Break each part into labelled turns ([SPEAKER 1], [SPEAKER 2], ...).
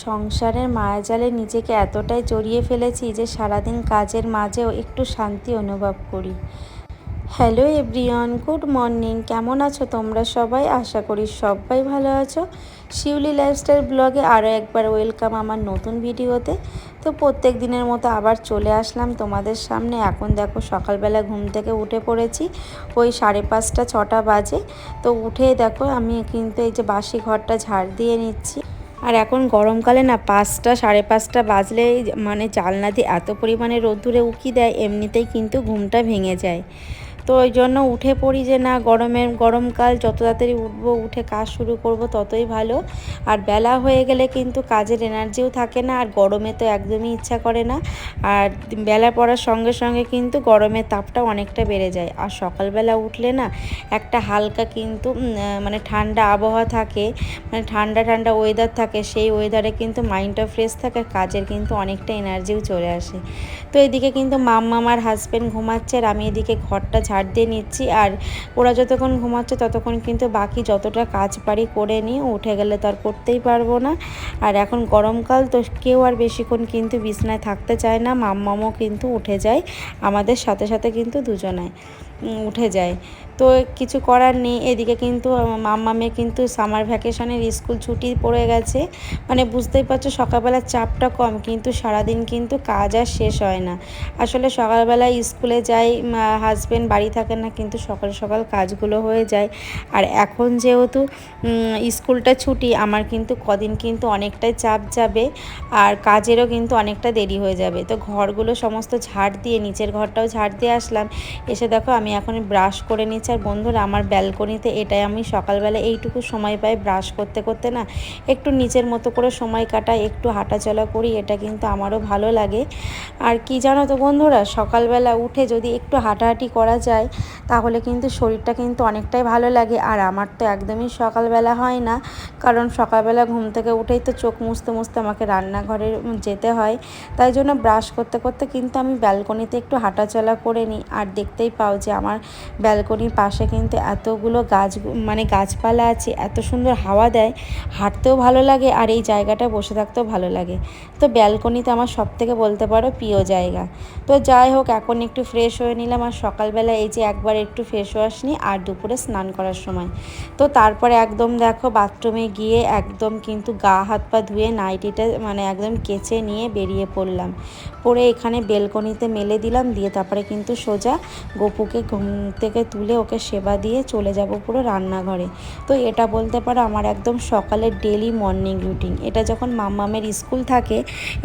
[SPEAKER 1] সংসারের মায়াজালে নিজেকে এতটাই জড়িয়ে ফেলেছি যে সারাদিন কাজের মাঝেও একটু শান্তি অনুভব করি। Hello everyone, good morning. কেমন আছো তোমরা সবাই? আশা করি সবাই ভালো আছো। শিউলি লাইফস্টাইল ব্লগে আরও একবার ওয়েলকাম আমার নতুন ভিডিওতে। তো প্রত্যেক দিনের মতো আবার চলে আসলাম তোমাদের সামনে। এখন দেখো সকালবেলা ঘুম থেকে উঠে পড়েছি, ওই 5:30 6টা বাজে। তো উঠে দেখো আমি কিন্তু এই যে বাসি ঘরটা ঝাড় দিয়ে নিচ্ছি। আর এখন গরমকালে না 5টা 5:30 বাজলেই মানে জানলা দিয়ে এত পরিমাণে রোদ্দুরে উকি দেয়, এমনিতেই কিন্তু ঘুমটা ভেঙে যায়। তো ওই জন্য উঠে পড়ি যে না, গরমকাল যত তাড়াতাড়ি উঠবো, উঠে কাজ শুরু করব ততই ভালো। আর বেলা হয়ে গেলে কিন্তু কাজের এনার্জিও থাকে না, আর গরমে তো একদমই ইচ্ছা করে না। আর বেলা পড়ার সঙ্গে সঙ্গে কিন্তু গরমের তাপটা অনেকটা বেড়ে যায়। আর সকালবেলা উঠলে না একটা হালকা কিন্তু মানে ঠান্ডা আবহাওয়া থাকে, মানে ঠান্ডা ঠান্ডা ওয়েদার থাকে। সেই ওয়েদারে কিন্তু মাইন্ডটা ফ্রেশ থাকে, কাজের কিন্তু অনেকটা এনার্জিও চলে আসে। তো এদিকে কিন্তু আমার হাজব্যান্ড ঘুমাচ্ছে, আর আমি এদিকে ঘরটা ঝাড় দিয়ে নিচ্ছি। আর ওরা যতক্ষণ ঘুমাচ্ছে ততক্ষণ কিন্তু বাকি যতটা কাজ পারি করে নিই, উঠে গেলে তো আর করতেই পারবো না। আর এখন গরমকাল, তো কেউ আর বেশিক্ষণ কিন্তু বিছানায় থাকতে চায় না। মাম্মামও কিন্তু উঠে যায়, আমাদের সাথে সাথে কিন্তু দুজনায় উঠে যায়। তো কিছু করার নেই। এদিকে কিন্তু মাম্মামের কিন্তু সামার ভ্যাকেশনের স্কুল ছুটি পড়ে গেছে। মানে বুঝতেই পারছো সকালবেলার চাপটা কম, কিন্তু সারাদিন কিন্তু কাজ আর শেষ হয় না। আসলে সকালবেলা স্কুলে যাই, হাজব্যান্ড বাড়ি থাকে না, কিন্তু সকাল সকাল কাজগুলো হয়ে যায়। আর এখন যেহেতু স্কুলটা ছুটি, আমার কিন্তু কদিন কিন্তু অনেকটাই চাপ যাবে, আর কাজেরও কিন্তু অনেকটা দেরি হয়ে যাবে। তো ঘরগুলো সমস্ত ঝাড় দিয়ে, নিচের ঘরটাও ঝাড় দিয়ে আসলাম। এসে দেখো আমি এখন ব্রাশ করে নিচ্ছি। আর বন্ধুরা, আমার ব্যালকনিতে এটাই আমি সকালবেলা এইটুকু সময় পাই ব্রাশ করতে করতে না একটু নিচের মতো করে সময় কাটাই, একটু হাঁটাচলা করি, এটা কিন্তু আমারও ভালো লাগে। আর কি জানো তো বন্ধুরা, সকালবেলা উঠে যদি একটু হাঁটাহাঁটি করা যায় তাহলে কিন্তু শরীরটা কিন্তু অনেকটাই ভালো লাগে। আর আমার তো একদমই সকালবেলা হয় না, কারণ সকালবেলা ঘুম থেকে উঠেই তো চোখ মুছতে মুছতে আমাকে রান্নাঘরে যেতে হয়। তাই জন্য ব্রাশ করতে করতে কিন্তু আমি ব্যালকনিতে একটু হাঁটাচলা করে নিই। আর দেখতেই পাও যে আমার ব্যালকনির পাশে কিন্তু এতগুলো মানে গাছপালা আছে, এত সুন্দর হাওয়া দেয়, হাঁটতেও ভালো লাগে আর এই জায়গাটা বসে থাকতেও ভালো লাগে। তো ব্যালকনিতে আমার সবথেকে বলতে পারো প্রিয় জায়গা। তো যাই হোক, এখন একটু ফ্রেশ হয়ে নিলাম। আর সকালবেলা এই যে একবার একটু ফ্রেশ ওয়াশ নিই, আর দুপুরে স্নান করার সময় তো তারপরে একদম দেখো বাথরুমে গিয়ে একদম কিন্তু গা হাত পা ধুয়ে নাইটিটা মানে একদম কেচে নিয়ে বেরিয়ে পড়লাম। পরে এখানে বেলকনিতে মেলে দিলাম, দিয়ে তারপরে কিন্তু সোজা গপুকে ঘুম থেকে তুলে ওকে সেবা দিয়ে চলে যাব পুরো রান্নাঘরে। তো এটা বলতে পারো আমার একদম সকালের ডেলি মর্নিং রুটিন। এটা যখন মাম্মামের স্কুল থাকে,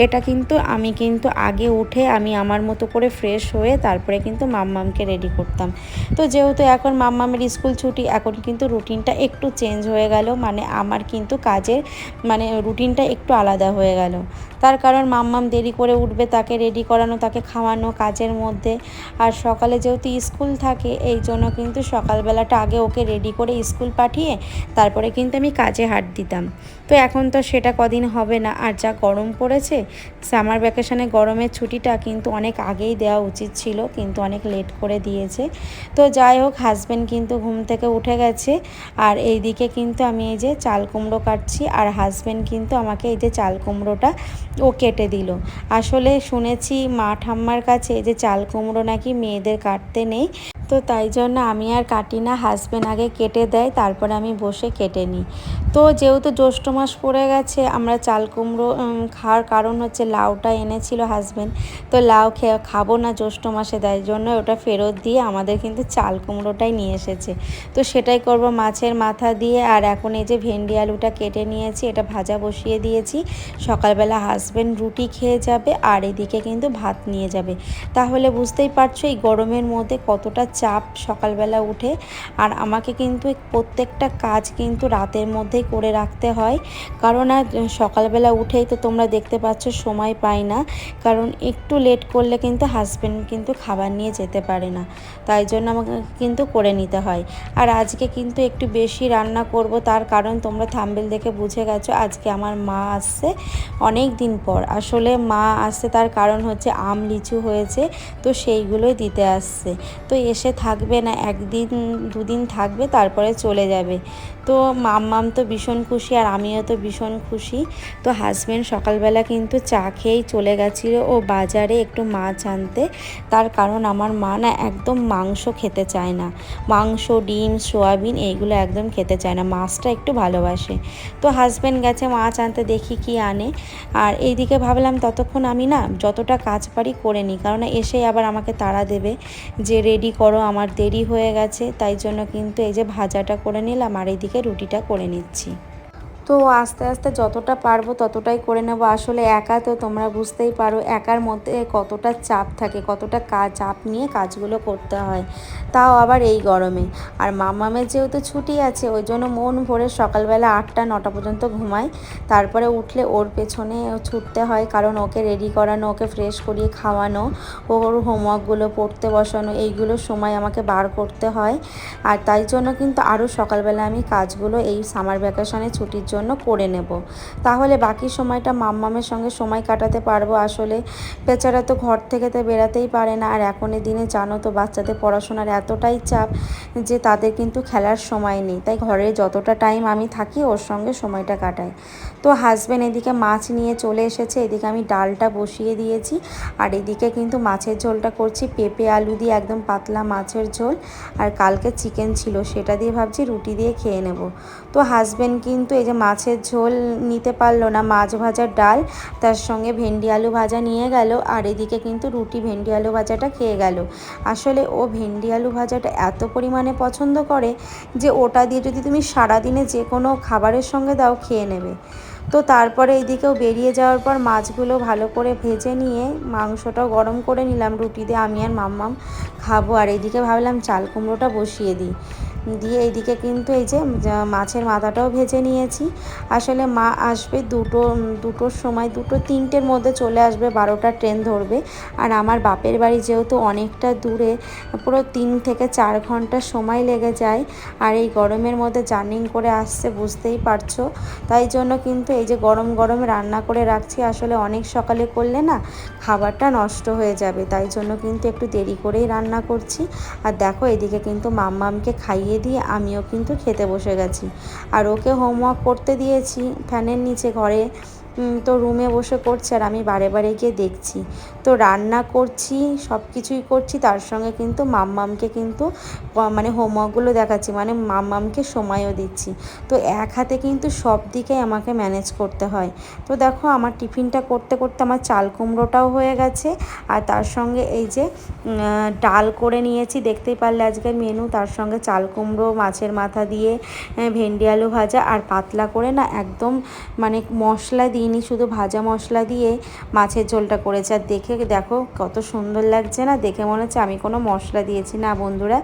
[SPEAKER 1] এটা কিন্তু আমি কিন্তু আগে উঠে আমি আমার মতো করে ফ্রেশ হয়ে তারপরে কিন্তু মাম্মামকে রেডি করতাম। তো যেহেতু এখন মাম্মামের স্কুল ছুটি, এখন কিন্তু রুটিনটা একটু চেঞ্জ হয়ে গেল, মানে আমার কিন্তু কাজের মানে রুটিনটা একটু আলাদা হয়ে গেল। তার কারণ মাম্মাম দেরি করে উঠবে, তাকে রেডি করানো, তাকে খাওয়ানো কাজের মধ্যে। আর সকালে যেহেতু স্কুল থাকে, এই জন্য কিন্তু সকালবেলাটা আগে ওকে রেডি করে স্কুল পাঠিয়ে তারপরে কিন্তু আমি কাজে হাত দিতাম। তো এখন তো সেটা কদিন হবে না। আর যা গরম পড়েছে, সামার ভ্যাকেশনে গরমের ছুটিটা কিন্তু অনেক আগেই দেওয়া উচিত ছিল, কিন্তু অনেক লেট করে দিয়েছে। তো যাই হোক, হাজব্যান্ড কিন্তু ঘুম থেকে উঠে গেছে। আর এই দিকে কিন্তু আমি এই যে চাল কুমড়ো কাটছি, আর হাজব্যান্ড কিন্তু আমাকে এই যে চাল কুমড়োটা ও কেটে দিল। আসলে শুনেছি মা ঠাম্মার কাছে যে চাল কুমড়ো নাকি মেয়েদের কাটতে নেই, তো তাই জন্য আমি আর কাটি না, হাজব্যান্ড আগে কেটে দেয়, তারপরে আমি বসে কেটে নিই। তো যেহেতু জ্যৈষ্ঠ মাস পড়ে গেছে, আমরা চাল কুমড়ো খাওয়ার কারণ হচ্ছে লাউটা এনেছিল হাজব্যান্ড, তো লাউ খাবো না জ্যৈষ্ঠ মাসে, তাই জন্য ওটা ফেরত দিয়ে আমাদের কিন্তু চাল কুমড়োটাই নিয়ে এসেছে। তো সেটাই করব মাছের মাথা দিয়ে। আর এখন এই যে ভেন্ডি আলুটা কেটে নিয়েছি, এটা ভাজা বসিয়ে দিয়েছি। সকালবেলা হাজব্যান্ড রুটি খেয়ে যাবে, আর এদিকে কিন্তু ভাত নিয়ে যাবে। তাহলে বুঝতেই পারছো এই গরমের মধ্যে কতটা চাপ সকালবেলা উঠে। আর আমাকে কিন্তু প্রত্যেকটা কাজ কিন্তু রাতের মধ্যেই করে রাখতে হয়, কারণ আর সকালবেলা উঠেই তো তোমরা দেখতে পাচ্ছ সময় পাই না, কারণ একটু লেট করলে কিন্তু হাজব্যান্ড কিন্তু খাবার নিয়ে যেতে পারে না, তাই জন্য আমাকে কিন্তু করে নিতে হয়। আর আজকে কিন্তু একটু বেশি রান্না করব, তার কারণ তোমরা থাম্বনেল দেখে বুঝে গেছো, আজকে আমার মা আসছে অনেক দিন পর। আসলে মা আসছে তার কারণ হচ্ছে আম লিচু হয়েছে, তো সেইগুলোই দিতে আসছে। তো এসে থাকবে না, একদিন দুদিন থাকবে, তারপরে চলে যাবে। তো তো মাম্মাম তো ভীষণ খুশি আর আমিও তো ভীষণ খুশি। তো হাজব্যান্ড সকালবেলা কিন্তু চা খেয়েই চলে গেছিলো ও বাজারে একটু মাছ আনতে। তার কারণ আমার মা না একদম মাংস খেতে চায় না, মাংস ডিম সোয়াবিন এইগুলো একদম খেতে চায় না, মাছটা একটু ভালোবাসে। তো হাজব্যান্ড গেছে মাছ আনতে, দেখি কি আনে। আর এইদিকে ভাবলাম ততক্ষণ আমি না যতটা কাজ পারি করে নিই, কারণ এসেই আবার আমাকে তাড়া দেবে যে রেডি করো, আমার দেরি হয়ে গেছে। তাই জন্য কিন্তু এই যে ভাজাটা করে নিলাম আর এইদিকে রুটিটা করে নিচ্ছি। তো আস্তে আস্তে যতটা পারবো ততটাই করে নেবো। আসলে একা তো তোমরা বুঝতেই পারো একার মধ্যে কতটা চাপ থাকে, কতটা চাপ নিয়ে কাজগুলো করতে হয়, তাও আবার এই গরমে। আর মামামের যেহেতু ছুটি আছে ওই জন্য মন ভরে সকালবেলা 8টা-9টা পর্যন্ত ঘুমায়। তারপরে উঠলে ওর পেছনে ছুটতে হয়, কারণ ওকে রেডি করানো, ওকে ফ্রেশ করিয়ে খাওয়ানো, ওর হোমওয়ার্কগুলো পড়তে বসানো, এইগুলো সময় আমাকে বার করতে হয়। আর তাই জন্য কিন্তু আরও সকালবেলা আমি কাজগুলো এই সামার ভ্যাকেশনে ছুটির জন্য করে নেব, তাহলে বাকি সময়টা মাম্মামের সঙ্গে সময় কাটাতে পারবো। আসলে বেচারা তো ঘর থেকে তো বেরাতেই পারে না, আর এখনের দিনে জানো তো বাচ্চাদের পড়াশোনার এতটাই চাপ যে তাদের কিন্তু খেলার সময় নেই। তাই ঘরে যতটা টাইম আমি থাকি ওর সঙ্গে সময়টা কাটাই। তো হাজব্যান্ড এদিকে মাছ নিয়ে চলে এসেছে, এদিকে আমি ডালটা বসিয়ে দিয়েছি, আর এদিকে কিন্তু মাছের ঝোলটা করছি পেঁপে আলু দিয়ে, একদম পাতলা মাছের ঝোল। আর কালকে চিকেন ছিল সেটা দিয়ে ভাবছি রুটি দিয়ে খেয়ে নেব। তো হাজব্যান্ড কিন্তু এই যে মাছের ঝোল নিতে পারলো না, মাছ ভাজার ডাল তার সঙ্গে ভেন্ডি আলু ভাজা নিয়ে গেল, আর এদিকে কিন্তু রুটি ভেন্ডি আলু ভাজাটা খেয়ে গেল। আসলে ও ভেন্ডি আলু ভাজাটা এত পরিমাণে পছন্দ করে যে ওটা দিয়ে যদি তুমি সারাদিনে যে কোনো খাবারের সঙ্গে দাও খেয়ে নেবে। তো তারপরে এইদিকেও বেরিয়ে যাওয়ার পর মাছগুলো ভালো করে ভেজে নিয়ে মাংসটাও গরম করে নিলাম, রুটি দিয়ে আমি আর মাম্মাম খাবো। আর এইদিকে ভাবলাম চাল কুমড়োটা বসিয়ে দিই, দিয়ে এইদিকে কিন্তু এই যে মাছের মাথাটাও ভেজে নিয়েছি। আসলে মা আসবে দুটোর সময়, 2-3টের মধ্যে চলে আসবে, 12টার ট্রেন ধরবে। আর আমার বাপের বাড়ি যেহেতু অনেকটা দূরে, পুরো 3 থেকে 4 ঘন্টা সময় লেগে যায়। আর এই গরমের মধ্যে জার্নি করে আসছে বুঝতেই পারছো। তাই জন্য কিন্তু এই যে গরম গরম রান্না করে রাখছি, আসলে অনেক সকালে করলে না খাবারটা নষ্ট হয়ে যাবে, তাই জন্য কিন্তু একটু দেরি করেই রান্না করছি। আর দেখো এদিকে কিন্তু মাম্মামকে খাইয়ে দিয়ে আমিও কিন্তু খেতে বসে গেছি। আর ওকে হোমওয়ার্ক করতে দিয়েছি ফ্যানের নিচে ঘরে, তো রুমে বসে করছে আর আমি বারে বারে গিয়ে দেখছি। তো রান্না করছি, সব কিছুই করছি, তার সঙ্গে কিন্তু মাম্মামকে কিন্তু মানে হোমওয়ার্কগুলো দেখাচ্ছি, মানে মাম্মামকে সময়ও দিচ্ছি। তো এক হাতে কিন্তু সব দিকেই আমাকে ম্যানেজ করতে হয়। তো দেখো আমার টিফিনটা করতে করতে আমার চাল কুমড়োটাও হয়ে গেছে, আর তার সঙ্গে এই যে ডাল করে নিয়েছি, দেখতেই পারলে আজকের মেনু। তার সঙ্গে চাল কুমড়ো মাছের মাথা দিয়ে ভেন্ডি আলু ভাজা, আর পাতলা করে না একদম মানে মশলা দিইনি, শুধু ভাজা মশলা দিয়ে মাছের ঝোলটা করেছে। আর দেখো কত সুন্দর লাগছে না, দেখে মনে হচ্ছে আমি কোনো মশলা দিয়েছি। না বন্ধুরা,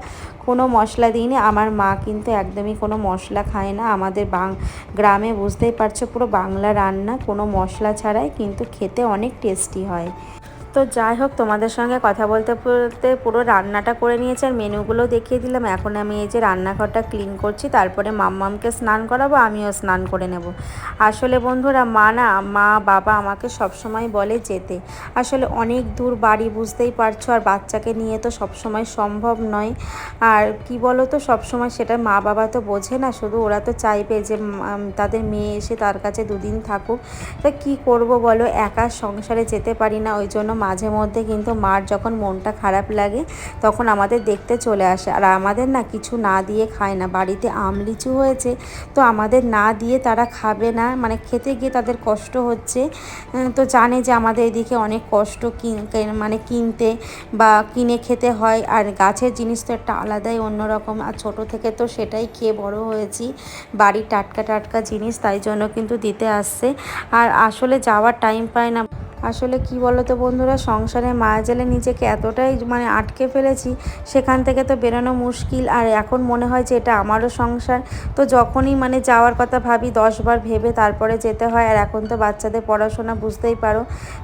[SPEAKER 1] কোনো মশলা দিইনি। আমার মা কিন্তু একদমই কোনো মশলা খায় না। আমাদের গ্রামে বুঝতেই পারছো পুরো বাংলা রান্না, কোনো মশলা ছাড়াই কিন্তু খেতে অনেক টেস্টি হয়। তো যাই হোক, তোমাদের সঙ্গে কথা বলতে বলতে পুরো রান্নাটা করে নিয়েছি আর মেনুগুলো দেখিয়ে দিলাম। এখন আমি এই যে রান্নাঘরটা ক্লিন করছি, তারপরে মাম্মামকে স্নান করাবো, আমিও স্নান করে নেব। আসলে বন্ধুরা মা বাবা আমাকে সবসময় বলে যেতে, আসলে অনেক দূর বাড়ি বুঝতেই পারছো, আর বাচ্চাকে নিয়ে তো সবসময় সম্ভব নয়। আর কি বলো তো, সবসময় সেটা মা বাবা তো বোঝে না, শুধু ওরা তো চাইবে যে তাদের মেয়ে এসে তার কাছে দুদিন থাকুক। তা কী করব বলো, একা সংসারে যেতে পারি না। ওই জন্য মাঝে মধ্যে কিন্তু মার যখন মনটা খারাপ লাগে তখন আমাদের দেখতে চলে আসে। আর আমাদের না কিছু না দিয়ে খায় না, বাড়িতে আম লিচু হয়েছে তো আমাদের না দিয়ে তারা খাবে না, মানে খেতে গিয়ে তাদের কষ্ট হচ্ছে। তো জানে যে আমাদের এদিকে অনেক কষ্ট মানে কিনতে বা কিনে খেতে হয়, আর গাছের জিনিস তো একটা আলাদাই অন্যরকম। আর ছোটো থেকে তো সেটাই খেয়ে বড় হয়েছি, বাড়ির টাটকা টাটকা জিনিস, তাই জন্য কিন্তু দিতে আসছে। আর আসলে যাওয়ার টাইম পায় না। আসলে কি বলো তো বন্ধুরা, সংসারে মায়াজালে নিজেকে এতটাই মানে আটকে ফেলেছি, সেখান থেকে তো বেরোনো মুশকিল। আর এখন মনে হয় যে এটা আমারও সংসার, তো যখনই মানে যাওয়ার কথা ভাবি 10 বার ভেবে তারপরে যেতে হয়। আর এখন তো বাচ্চাদের পড়াশোনা বুঝতেই পারো।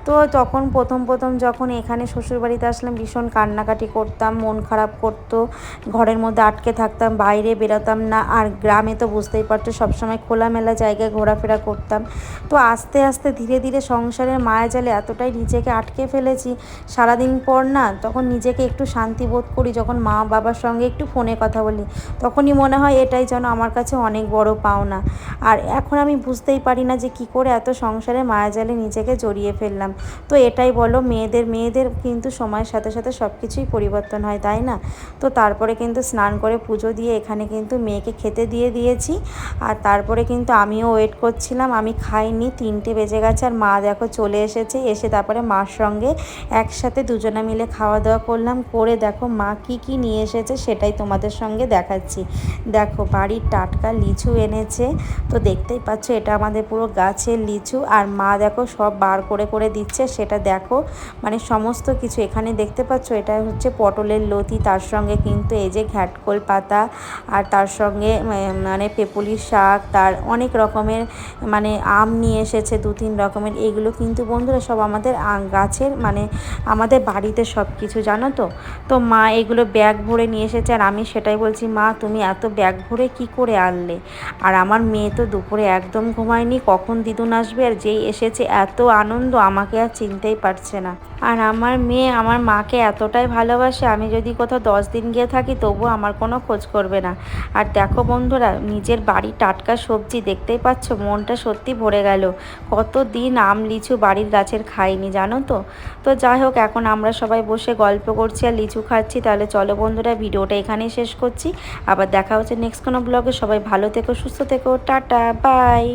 [SPEAKER 1] তো তখন প্রথম যখন এখানে শ্বশুরবাড়িতে আসলাম ভীষণ কান্নাকাটি করতাম, মন খারাপ করতো, ঘরের মধ্যে আটকে থাকতাম, বাইরে বেরোতাম না। আর গ্রামে তো বুঝতেই পারতো সবসময় খোলামেলা জায়গায় ঘোরাফেরা করতাম। তো আস্তে আস্তে ধীরে ধীরে সংসারের মায়াজালে এতটাই নিজেকে আটকে ফেলেছি সারাদিন পর না, তখন নিজেকে একটু শান্তি বোধ করি যখন মা বাবার সঙ্গে একটু ফোনে কথা বলি, তখনই মনে হয় এটাই যেন আমার কাছে অনেক বড় পাওনা। আর এখন আমি বুঝতেই পারি না যে কি করে এত সংসারে মায়াজালে নিজেকে জড়িয়ে ফেললাম। তো এটাই বলো, মেয়েদের কিন্তু সময়ের সাথে সাথে সব কিছুই পরিবর্তন হয়, তাই না? তো তারপরে কিন্তু স্নান করে পুজো দিয়ে এখানে কিন্তু মেয়েকে খেতে দিয়ে দিয়েছি। আর তারপরে কিন্তু আমিও ওয়েট করছিলাম, আমি খাইনি, 3টে বেজে গেছে। আর মা দেখো চলে এসেছে, এসে তারপরে মার সঙ্গে একসাথে দুজনে মিলে খাওয়া দাওয়া করলাম। করে দেখো মা কি নিয়ে এসেছে সেটাই তোমাদের সঙ্গে দেখাচ্ছি। দেখো বাড়ির টাটকা লিচু এনেছে, তো দেখতেই পাচ্ছ এটা আমাদের পুরো গাছের লিচু। আর মা দেখো সব বার করে দিচ্ছে, সেটা দেখো মানে সমস্ত কিছু এখানে দেখতে পাচ্ছ। এটা হচ্ছে পটলের লতি, তার সঙ্গে কিন্তু এই যে ঘ্যাটকোল পাতা, আর তার সঙ্গে মানে পেপুলির শাক, তার অনেক রকমের মানে আম নিয়ে এসেছে 2-3 রকমের। এগুলো কিন্তু বন্ধুরা সব আমাদের গাছের মানে আমাদের বাড়িতে সব কিছু, জানো তো। তো মা এগুলো ব্যাগ ভরে নিয়ে এসেছে, আর আমি সেটাই বলছি, মা তুমি এত ব্যাগ ভরে কি করে আনলে? আর আমার মেয়ে তো দুপুরে একদম ঘুমায়নি, কখন দিদুন আসবে, আর যেই এসেছে এত আনন্দ, আমাকে আর চিনতেই পারছে না। আর আমার মেয়ে আমার মাকে এতটাই ভালোবাসে, আমি যদি কোথাও 10 দিন গিয়ে থাকি তবুও আমার কোনো খোঁজ করবে না। আর দেখো বন্ধুরা, নিজের বাড়ির টাটকা সবজি দেখতেই পাচ্ছ, মনটা সত্যি ভরে গেল। কত দিন আম লিচু বাড়ির গাছের খাইনি, জানো তো। তো যাই হোক, এখন আমরা সবাই বসে গল্প করছি আর লিচু খাচ্ছি। তাহলে চলো বন্ধুরা, ভিডিওটা এখানেই শেষ করছি। আবার দেখা হচ্ছে নেক্সট কোনো ব্লগে। সবাই ভালো থেকো, সুস্থ থেকো, টাটা, বাই।